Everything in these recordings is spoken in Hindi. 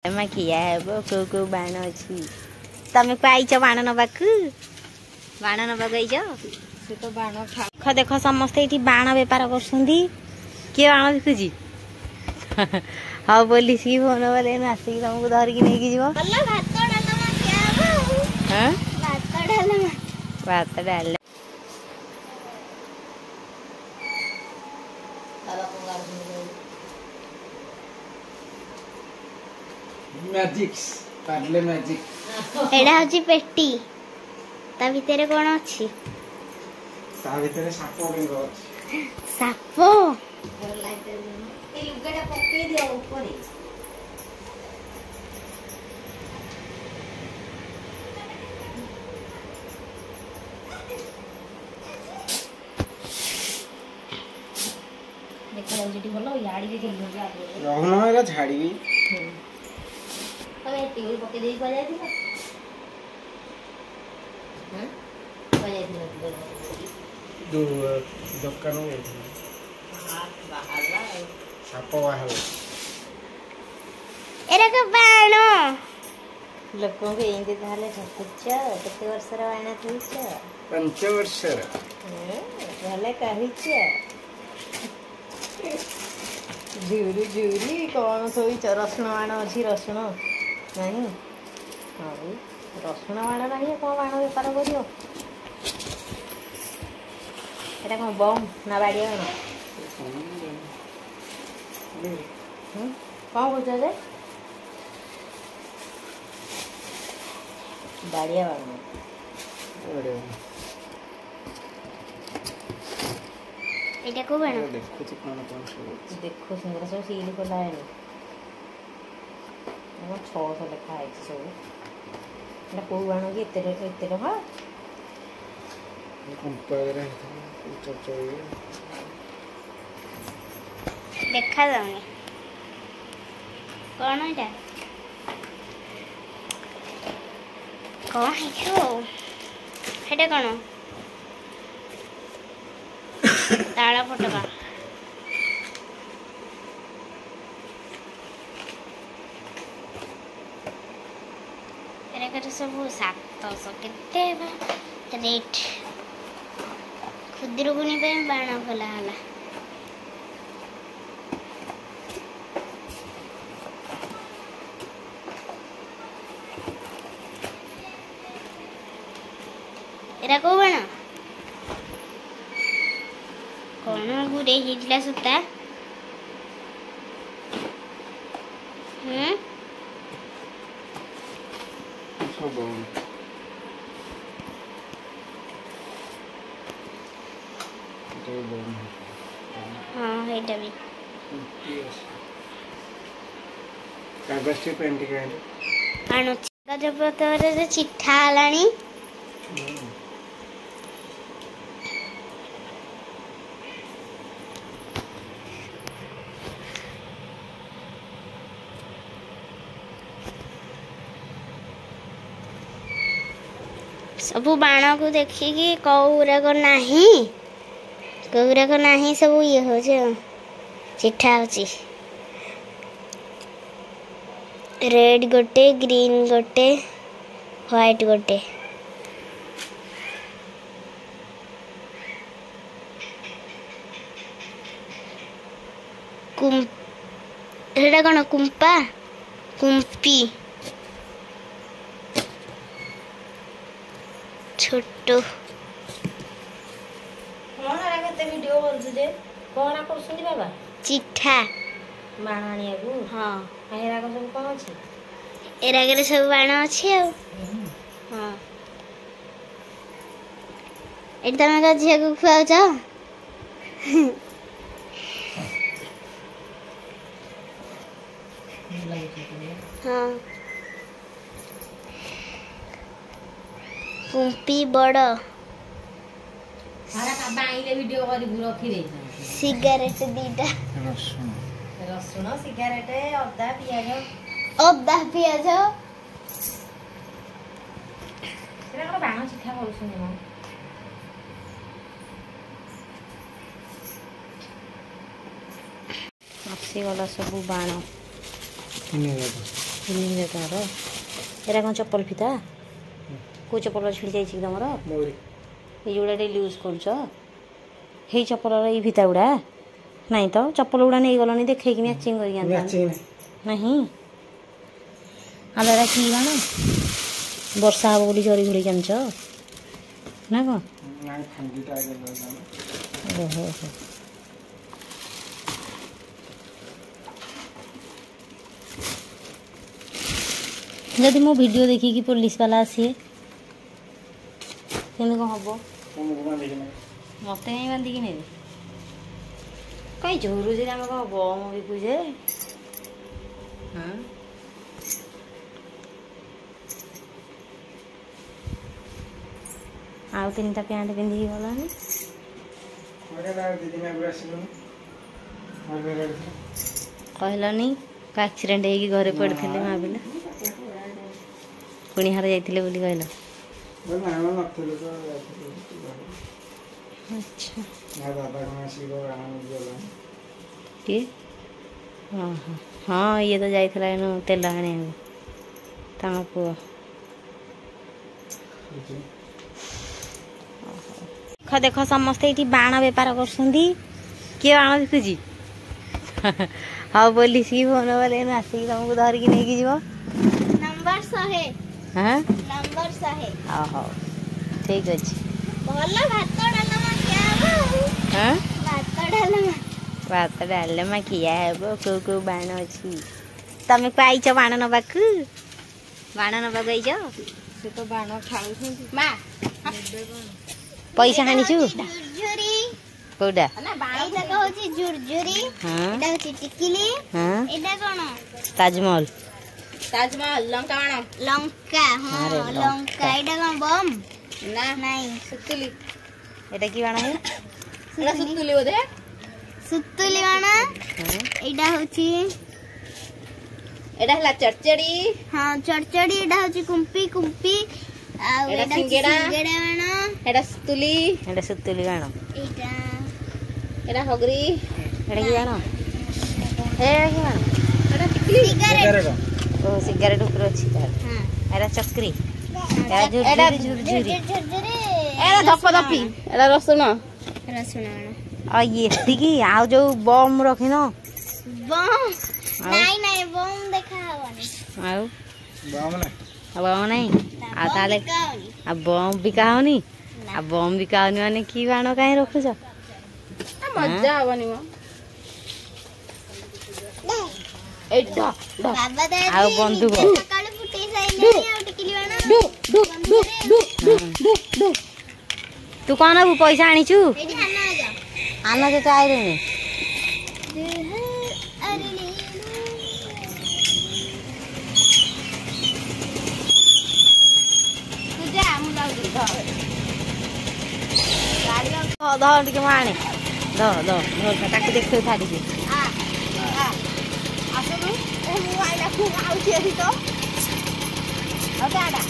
एमा किया है वो को बाण अछि तमे पाइछ बाण नबाकू बाण नबा गइछ से तो बाण खा देखो समस्त एठी बाण व्यापार करसुंदी के बाण बिकुजी हां बोली सी फोन वाले नासी तुमको धर के नेकी जीवो हल्ला भात डालमा क्या हो हां भात डाल मैजिक्स पार्ले मैजिक एडा होची पेटी ता भितरे कोन अछि ता भितरे साप बेंगो अछि साप ए लुगाटा पक्के दियो ऊपर देखो जेटी भलो याडी जे रहनो एरा झाड़ी तमे टेबल पके देई को जाय दिला हां को जाय दिला दो दुकान में बाहर साप बाहर एरा का बाणो लोकों के इंदे थाले ठकुच केते वर्षर वायना थुच 5 वर्षर भले कहिच झूरी झूरी कौन सोई रसुण बाण अच्छी रसुण नहीं हाँ रसुण बाण नहीं कौन बाण बेपार कर कौन बम ना बाड़ी बाण कौन कहे बाड़िया बाण एटा को बाणो देखो तो कौन सब देखो सुंदर सब सील खोला है हम 600 लिखा है सब एटा को बाण की इते रहा कंपायर है चचो देखा जाउने कौन एटा कौन है छो एटा कौन ताला फटका एकर सब 700 केते रेट खुदरुकुनी पे बाण खोला हला एरा को बाण कौन गुरे हिटला सुता सब हां हेटा भी कागज से पेंट के आनो कागज पत्र रे चिट्ठा हलानी सबु बाण को देखिए कौरा को नहीं सब ये हो जे चिट्ठा होची रेड गोटे ग्रीन गोटे व्हाइट गोटे एटा कौन कुंपा कुंपी छोटो कौन आरा केते वीडियो करछु जे कौन करछुनी बाबा चिट्ठा बाण आनिया को हां हेरा को सब कौन अछि एरा के सब बाण अछि आ हां एटा तमे का झिया को खुआउ छ हां कुंपी बड़ सारा का बाईले वीडियो करी रखी दे सिगरेट दीटा रसुण सिगरेट अदा पियाज सेरा को बाण चिठा करछुनी म आसी गला सब बाण एरा कौन चप्पल फिता को चप्पल छिड़ी जाइए तुम मोरी ये जोड़ा डेली यूज कर चप्पल ये फिता गुड़ा नहीं तो चप्पल गुड़ा नहीं गलनी देखे कि मैचिंग मैचिंग नहीं आलरा की गाना वर्षा हम बोली झरी घुड़ी जानच ना कौन नहीं ठंडी टाइगर ओहो जदि मो वीडियो देखी कि पुलिस वाला आसी केने को हबो मत कहीं बांधिकी नहीं कहीं झुरु जे आम कौन बम भी पूजे हाँ आउ तीन टा पैंट पिंधिकी गलानी कहलनी का एक्सीडेंट होगी घरे पड़े माँ पिला पुणी हार जाइए बोली कहल अच्छा किए हाँ हाँ हाँ ये तो जाइए तेल आने पुआ देख समस्ते ये बाण बेपार कर किए बाण बिकुची हाँ पुलिस की फोन बोले आसिक तुमको धरिकी नहीं जीव नंबर 100 हाँ नंबर 100 हाँ ठीक अच्छे भल भात डालमा क्या हबो हाँ भात डालमा किया है कौ बाण अच्छी तुम पाइच बाण नवाक बाण नवाक से तो बाण खाऊ माँ पैसा हानिछु झुरझुरी कोडा ना बाईटा तो होची झुरझुरी हां एटा होची टिकिली हां एटा कोन ताजमहल लंका बाण लंका हां लंका एटा कोन बम ना नहीं सुतुली एटा की बाण है एटा सुतुली बोधे सुतुली बाण एटा होची एटा हला चड़चड़ी हां चड़चड़ी एटा होची कुंपी कुंपी आ एटा सिंगेड़ा बाण एटा सुतुली बाण एटा हगरी एटा की बाण एटा की बाण एटा टिकली सिगारेट ओ सिगारेट ऊपर अछि तार हां एटा चक्री एटा झुरझुरी एटा धप धपी एटा रसुण आ ये की आ जो बम रखिन बम नहीं बम देखा हवनी आउ बम नहीं आ ताले आ बम बिका होनी आ बम बिका होनी माने की बाण काहे रखुछ मजा हवनी म एटा बाबा दे आ बंदूक सकाळ फुटी साइले आ टिकली बाण डू तू कौन अब पैसा आनीचु एठी खाना आ जा आना तो आइ रे धर टिके माने ताकि देखो था टिके आसनु ए मोबाइल खूब आउची एठी तो दादा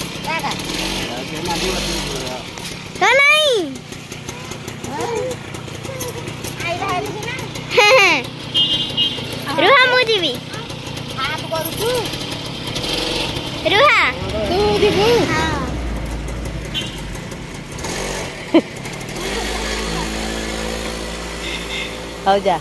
तो नहीं आई रहली छी ना रुहा मुजी भी आप करू तू रुहा तू दिबू हां हो जा